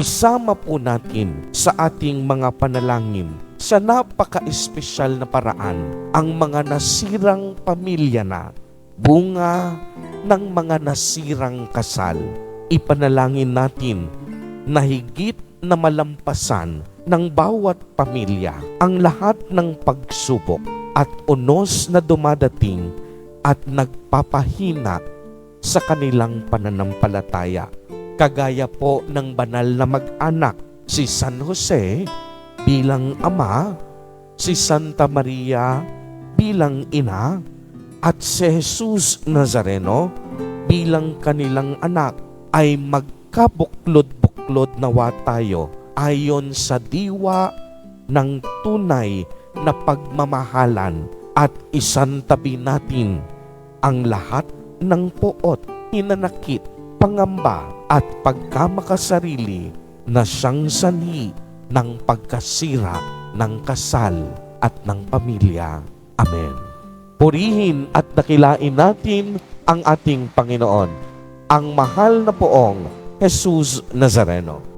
isama po natin sa ating mga panalangin sa napaka-espesyal na paraan ang mga nasirang pamilya na bunga ng mga nasirang kasal. Ipanalangin natin na higit na malampasan ng bawat pamilya ang lahat ng pagsubok at unos na dumadating at nagpapahina sa kanilang pananampalataya. Kagaya po ng banal na mag-anak, si San Jose bilang ama, si Santa Maria bilang ina, at si Jesus Nazareno bilang kanilang anak, ay magkabuklod-buklod nawa tayo ayon sa diwa ng tunay na pagmamahalan at isantabi natin ang lahat ng poot, hinanakit, pangamba at pagkamakasarili na siyang sanhi ng pagkasira ng kasal at ng pamilya. Amen. Purihin at dakilain natin ang ating Panginoon, ang mahal na poong Jesus Nazareno.